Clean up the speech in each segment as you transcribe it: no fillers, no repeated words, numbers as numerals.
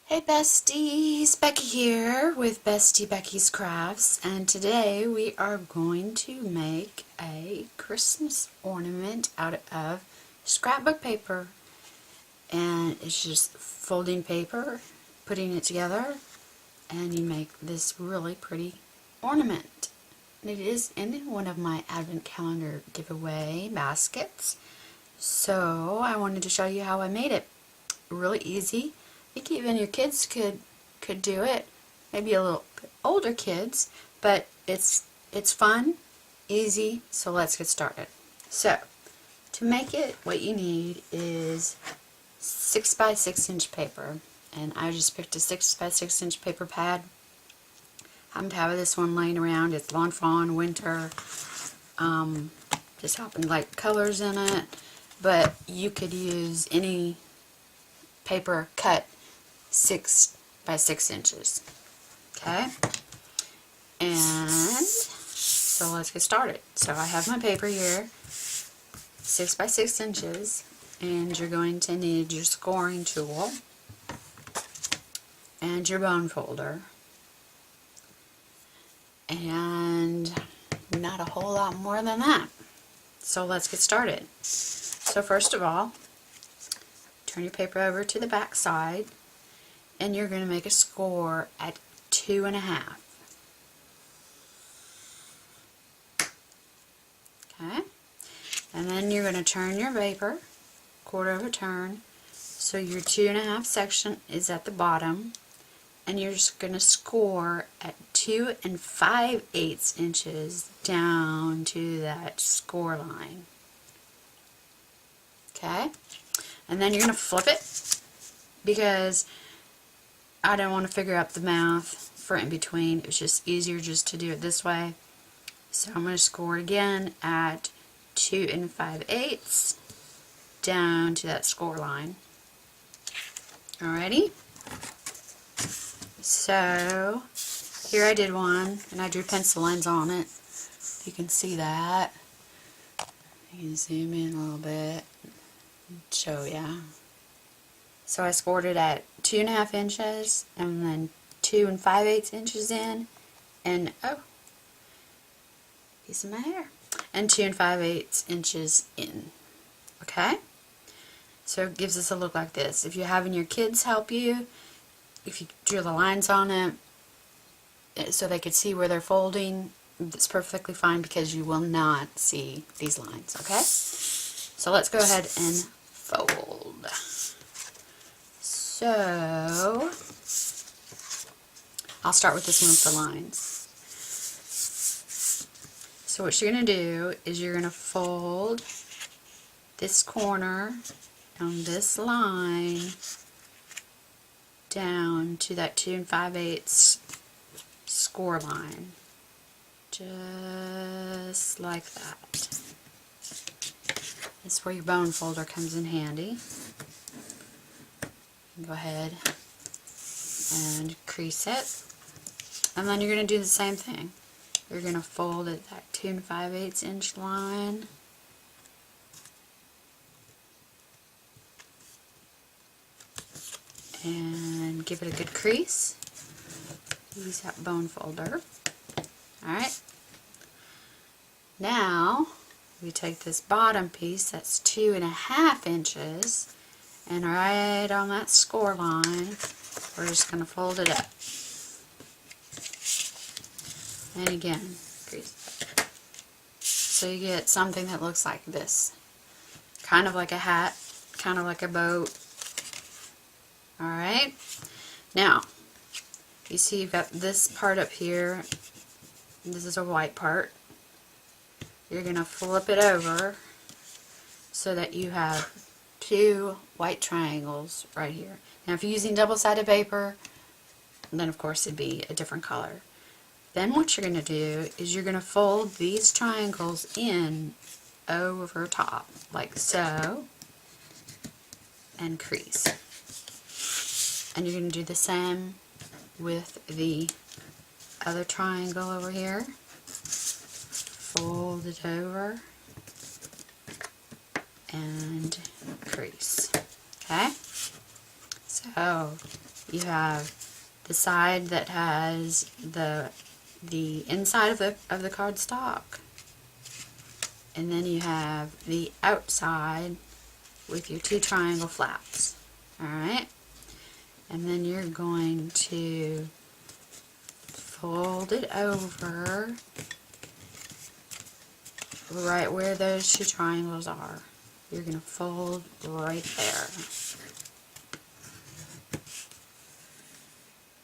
Hey besties, Becky here with Bestie Becky's Crafts, and today we are going to make a Christmas ornament out of scrapbook paper. And it's just folding paper, putting it together, and you make this really pretty ornament. And it is in one of my advent calendar giveaway baskets. So I wanted to show you how I made it. Really easy. I think even your kids could do it. Maybe a little bit older kids, but it's fun, easy. So let's get started. So to make it, what you need is 6 by 6 inch paper, and I just picked a 6 by 6 inch paper pad. I'm to have this one laying around. It's lawn fawn winter. Just happened to like colors in it, but you could use any paper cut 6 by 6 inches. Okay, and so let's get started. So I have my paper here, 6 by 6 inches, and you're going to need your scoring tool and your bone folder, and not a whole lot more than that. So let's get started. So first of all, turn your paper over to the back side, and you're going to make a score at 2.5. Okay, and then you're going to turn your paper quarter of a turn, so your 2.5 section is at the bottom, and you're just going to score at 2 5/8 inches down to that score line. Okay, and then you're going to flip it, because I don't want to figure out the math for in between. It's just easier just to do it this way. So I'm going to score again at 2 5/8 down to that score line. Alrighty. So here I did one, and I drew pencil lines on it. You can see that. You can zoom in a little bit and show ya. So I scored it at 2.5 inches, and then 2 5/8 inches in, and oh, piece of my hair, and 2 5/8 inches in. Okay, so it gives us a look like this. If you're having your kids help you, if you drew the lines on it so they could see where they're folding, that's perfectly fine, because you will not see these lines. Okay, so let's go ahead and fold. So I'll start with this one with the lines. So what you're going to do is you're going to fold this corner on this line down to that 2 5/8 score line, just like that. That's where your bone folder comes in handy. Go ahead and crease it, and then you're going to do the same thing. You're going to fold at that 2 5/8 inch line, and give it a good crease. Use that bone folder. Alright, now we take this bottom piece that's 2.5 inches, and right on that score line, we're just going to fold it up. And again, crease it. So you get something that looks like this. Kind of like a hat, kind of like a boat. Alright, now, you see you've got this part up here. This is a white part. You're going to flip it over so that you have 2 white triangles right here. Now if you're using double-sided paper, then of course it'd be a different color. Then what you're going to do is you're going to fold these triangles in over top, like so, and crease. And you're going to do the same with the other triangle over here. Fold it over and crease. Okay? So You have the side that has the inside of the cardstock, and then you have the outside with your 2 triangle flaps. Alright? And then you're going to fold it over right where those 2 triangles are. You're going to fold right there.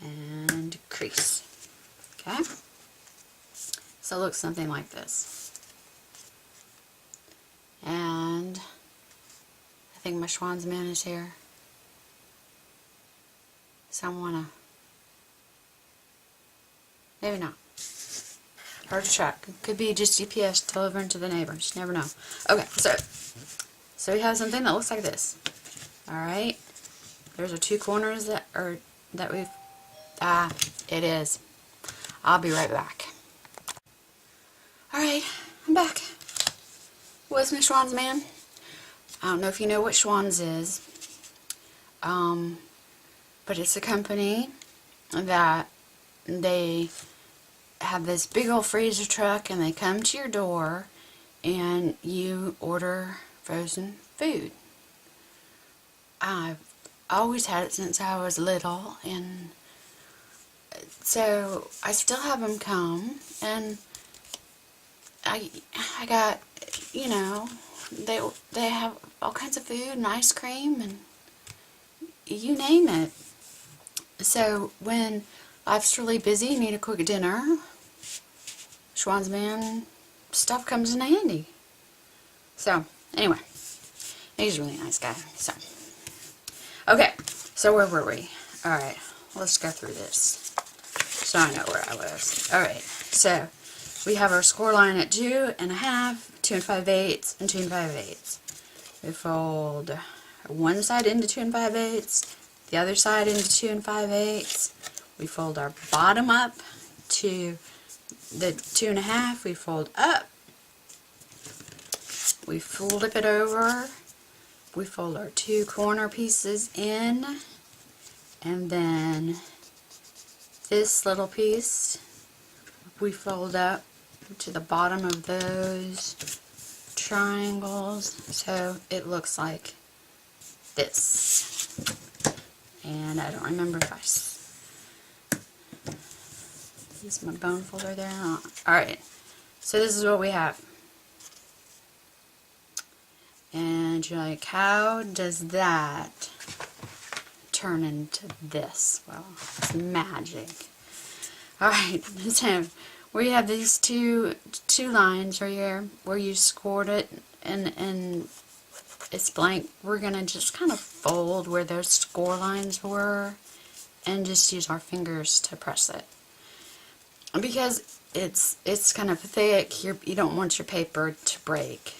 And crease. Okay? So it looks something like this. And I think my Schwann's man is here. So I want to, maybe not. Hard to track. Could be just GPS delivering to the neighbors. Never know. Okay, so we have something that looks like this. Alright. There's our 2 corners that we've, it is. I'll be right back. Alright, I'm back. What's my Schwann's man? I don't know if you know what Schwann's is. But it's a company that they have this big old freezer truck, and they come to your door and you order frozen food. I've always had it since I was little, and so I still have them come, and I got, you know, they have all kinds of food and ice cream and you name it. So when life's really busy, you need a quick dinner, Schwann's man stuff comes in handy. So anyway, he's a really nice guy. So okay, so where were we? Alright, let's go through this so I know where I was. Alright, so we have our score line at 2 1/2, 2 5/8, and 2 5/8. We fold one side into 2 5/8, the other side into 2 5/8. We fold our bottom up to the 2 1/2. We fold up. We flip it over. We fold our 2 corner pieces in, and then this little piece we fold up to the bottom of those triangles, so it looks like this. And I don't remember if is my bone folder there or not. Alright, so this is what we have. And you're like, how does that turn into this? Well, it's magic. Alright, so we have these two lines right here where you scored it and it's blank. We're going to just kind of fold where those score lines were and just use our fingers to press it. Because it's kind of thick, you don't want your paper to break.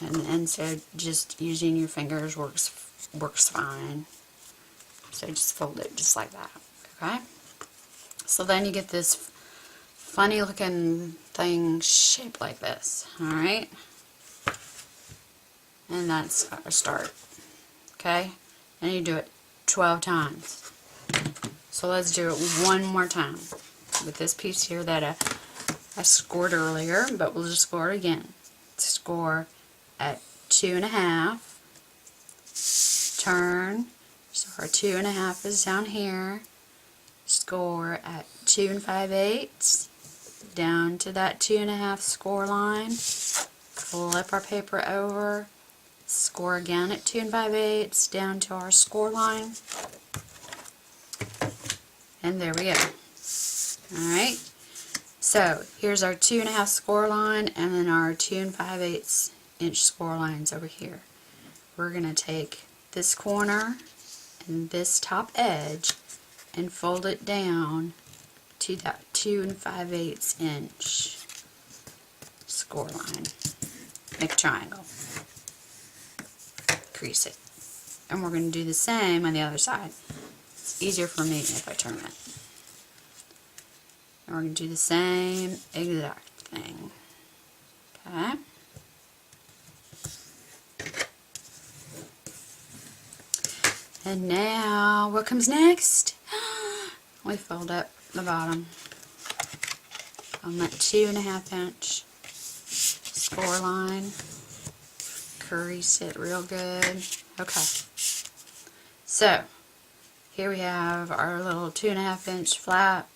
And so just using your fingers works fine. So just fold it just like that. Okay? So then you get this funny looking thing shaped like this. Alright? And that's our start. Okay? And you do it 12 times. So let's do it one more time with this piece here that I scored earlier, but we'll just score it again. Score at 2 1/2, turn, so our 2 1/2 is down here, score at 2 5/8, down to that 2 1/2 score line, flip our paper over, score again at 2 5/8, down to our score line, and there we go. Alright, so here's our 2 1/2 score line, and then our 2 5/8 inch score lines over here. We're going to take this corner and this top edge and fold it down to that 2 5/8 inch score line. Make a triangle. Crease it. And we're going to do the same on the other side. It's easier for me if I turn it. And we're going to do the same exact thing. Okay? And now, what comes next? We fold up the bottom on that 2.5 inch score line. Crease it real good. Okay. So, here we have our little 2.5 inch flap.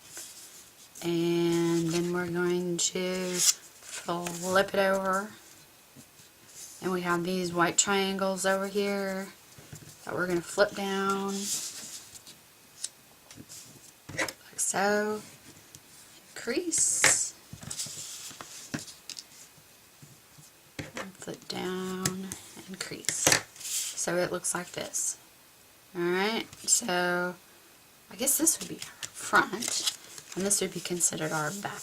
And then we're going to flip it over. And we have these white triangles over here that we're going to flip down. Like so. Crease. And flip down and crease. So it looks like this. Alright, so I guess this would be our front. And this would be considered our back.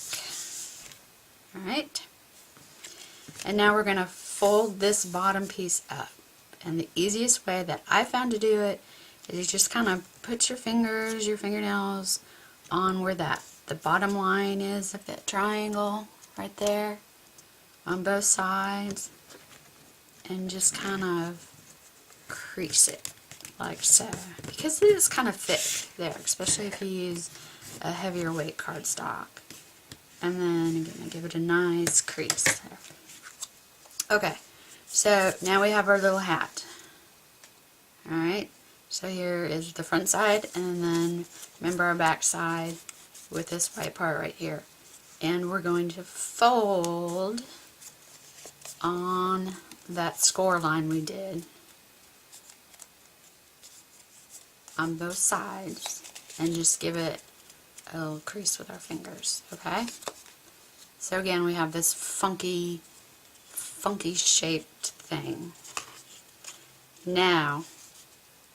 Alright. And now we're going to fold this bottom piece up. And the easiest way that I found to do it is you just kind of put your fingers, your fingernails on where the bottom line is of that triangle right there on both sides. And just kind of crease it like so. Because it is kind of thick there, especially if you use a heavier weight cardstock. And then I'm going to give it a nice crease there. Okay, so now we have our little hat. Alright, so here is the front side, and then remember our back side with this white part right here. And we're going to fold on that score line we did on both sides and just give it a little crease with our fingers, okay? So again, we have this funky shaped thing. Now,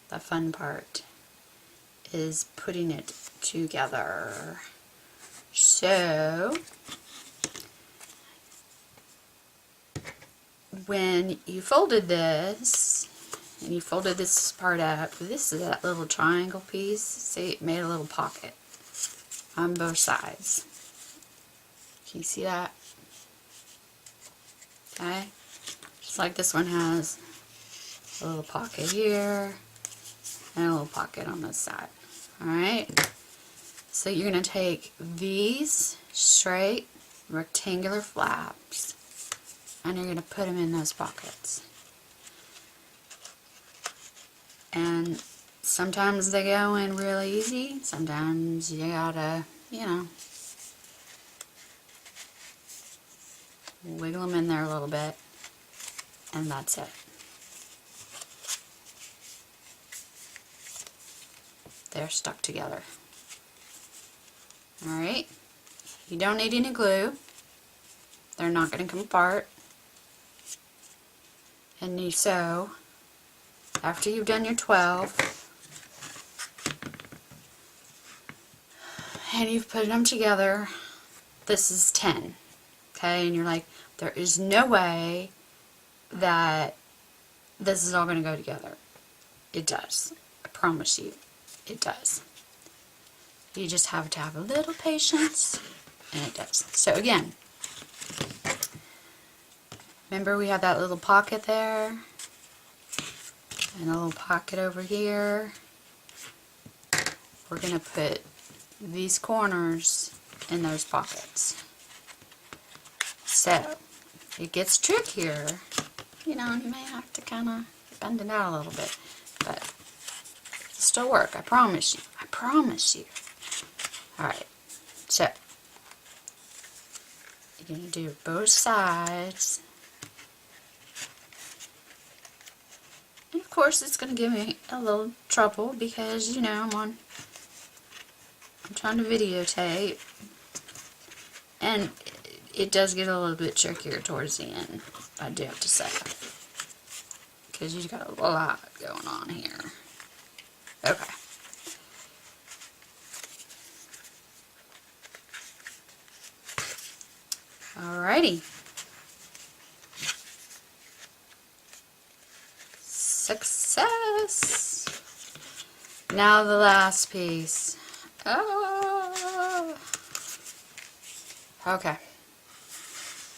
the fun part is putting it together. So, when you folded this, and you folded this part up, this is that little triangle piece. See, it made a little pocket on both sides. Can you see that? Okay, just like this one has a little pocket here and a little pocket on this side. Alright, so you're going to take these straight rectangular flaps and you're going to put them in those pockets. And sometimes they go in really easy, sometimes you gotta, you know, wiggle them in there a little bit, and that's it. They're stuck together. Alright, you don't need any glue. They're not going to come apart. And you sew, after you've done your 12, and you've put them together, this is 10. Okay, and you're like, there is no way that this is all going to go together. It does. I promise you, it does. You just have to have a little patience, and it does. So again, remember we have that little pocket there, and a little pocket over here. We're going to put these corners in those pockets. So, it gets trickier, you know, you may have to kind of bend it out a little bit, but it'll still work, I promise you. I promise you. Alright, so, you're going to do both sides. And of course, it's going to give me a little trouble because, you know, I'm trying to videotape, and it does get a little bit trickier towards the end, I do have to say, because you've got a lot going on here. Okay. Alrighty. Success! Now the last piece. Oh. Okay.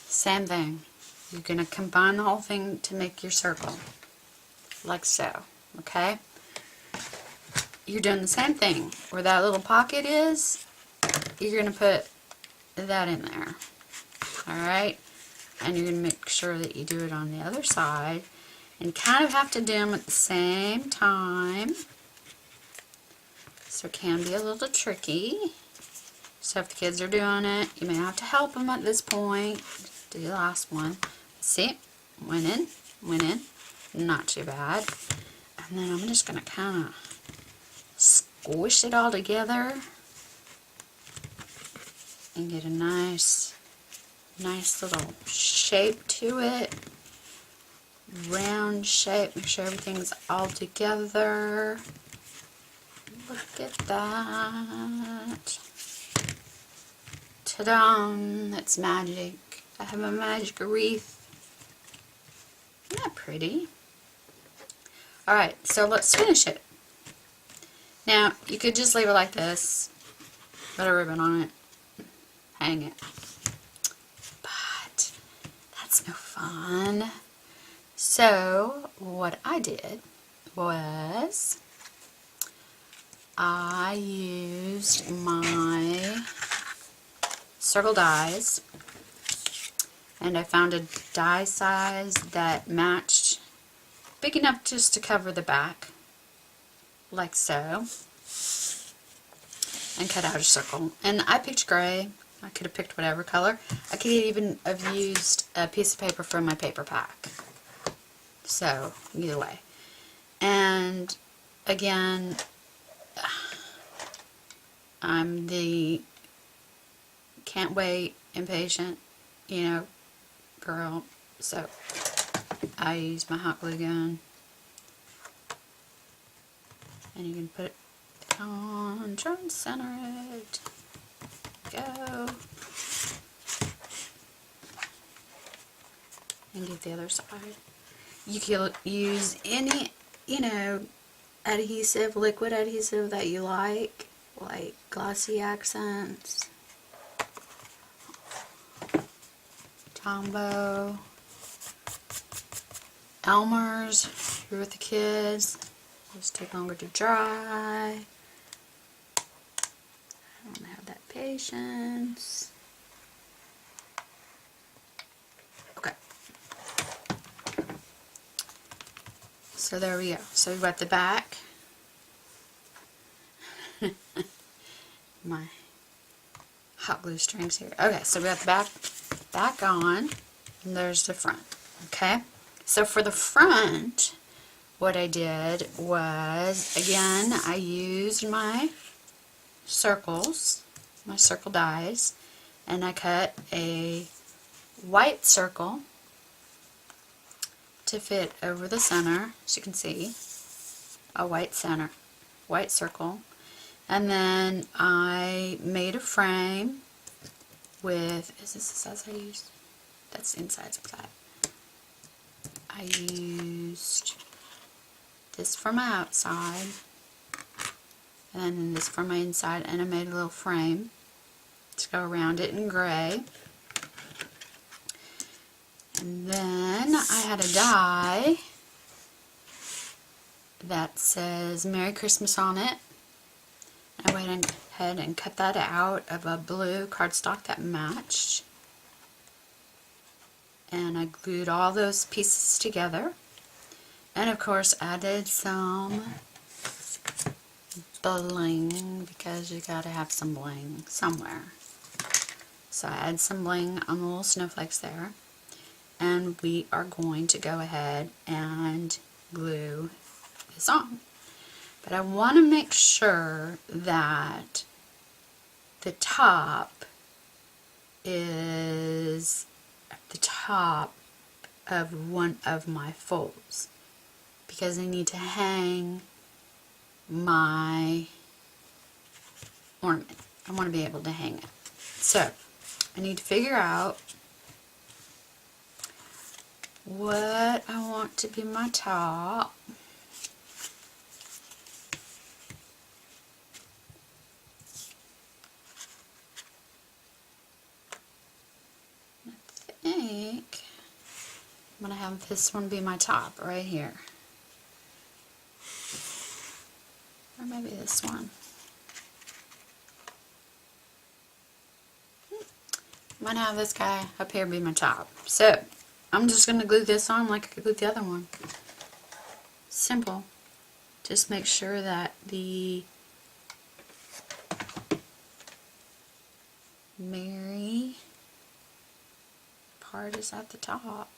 Same thing. You're going to combine the whole thing to make your circle. Like so. Okay? you're doing the same thing. Where that little pocket is, you're going to put that in there. Alright? And you're going to make sure that you do it on the other side. And you kind of have to do them at the same time. So it can be a little tricky. So if the kids are doing it, you may have to help them at this point. Do the last one. See? Went in. Not too bad. And then I'm just going to kind of squish it all together and get a nice little shape to it. Round shape. Make sure everything's all together. Look at that. Ta-da! That's magic. I have a magic wreath. Isn't that pretty? Alright, so let's finish it. Now, you could just leave it like this. Put a ribbon on it. Hang it. But that's no fun. So, what I did was I used my circle dies, and I found a die size that matched, big enough just to cover the back, like so, and cut out a circle. And I picked gray. I could have picked whatever color. I could even have used a piece of paper from my paper pack. So, either way. And again, I'm the can't wait, impatient, girl. So, I use my hot glue gun. And you can put it on, try and center it. Go. And get the other side. You can use any, adhesive, liquid adhesive that you like glossy accents, Tombow, Elmer's, if you're with the kids. Just take longer to dry. I don't have that patience. Okay. So there we go. So we've got the back. My hot glue strings here. Okay, so we got the back on, and there's the front. Okay, so for the front, what I did was, again, I used my circles, my circle dies, and I cut a white circle to fit over the center, as you can see, a white circle. And then I made a frame with, is this the size I used? That's inside side. I used this for my outside, and then this for my inside, and I made a little frame to go around it in gray. And then I had a die that says Merry Christmas on it. I went ahead and cut that out of a blue cardstock that matched. And I glued all those pieces together. And of course added some bling, because you gotta have some bling somewhere. So I add some bling on the little snowflakes there. And we are going to go ahead and glue this on. But I want to make sure that the top is at the top of one of my folds, because I need to hang my ornament. I want to be able to hang it. So I need to figure out what I want to be my top. I think I'm going to have this one be my top right here. Or maybe this one. Might have this guy up here be my top. So, I'm just going to glue this on like I glued the other one. Simple. Just make sure that the Mary part is at the top.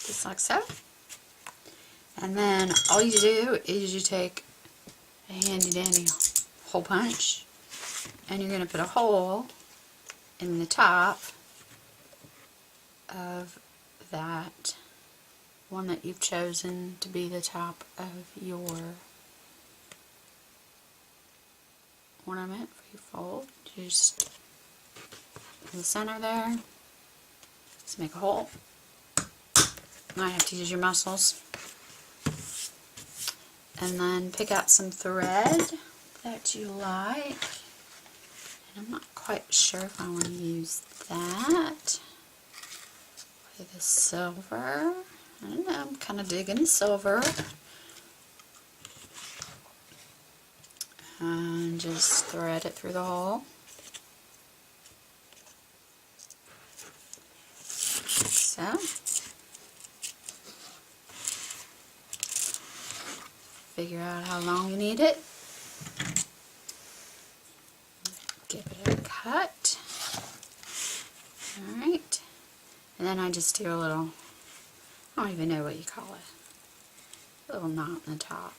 Just like so. And then all you do is you take a handy dandy hole punch and you're going to put a hole in the top of that one that you've chosen to be the top of your ornament for your fold. Just in the center there, just make a hole. Might have to use your muscles. And then pick out some thread that you like. And I'm not quite sure if I want to use that with the silver. I don't know, I'm kind of digging silver. And just thread it through the hole. So. Figure out how long you need it. Give it a cut. Alright. And then I just do a little, I don't even know what you call it, a little knot in the top.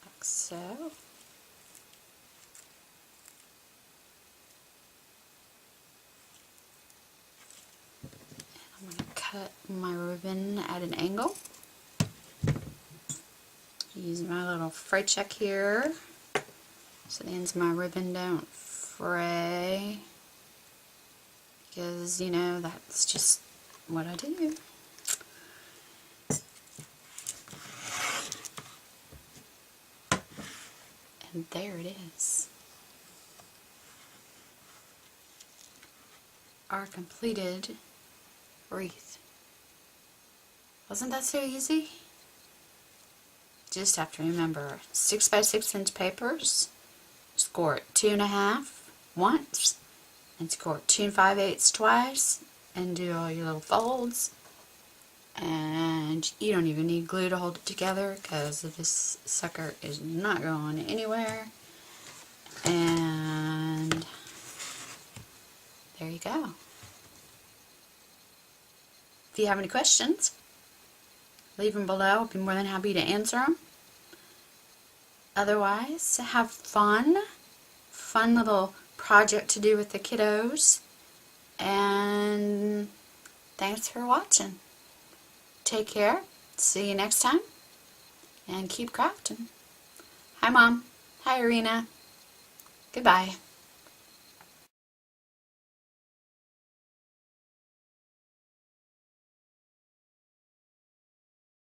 Like so. I'm going to cut my ribbon at an angle. Use my little fray check here so the ends of my ribbon don't fray, because you know that's just what I do. And there it is. Our completed wreath. Wasn't that so easy? Just have to remember 6 by 6 inch papers, score it 2.5 once, and score it 2 5/8 twice, and do all your little folds. And you don't even need glue to hold it together because this sucker is not going anywhere. And there you go. If you have any questions, leave them below. I'll be more than happy to answer them. Otherwise, have fun. Fun little project to do with the kiddos. And thanks for watching. Take care. See you next time. And keep crafting. Hi, Mom. Hi, Arena. Goodbye.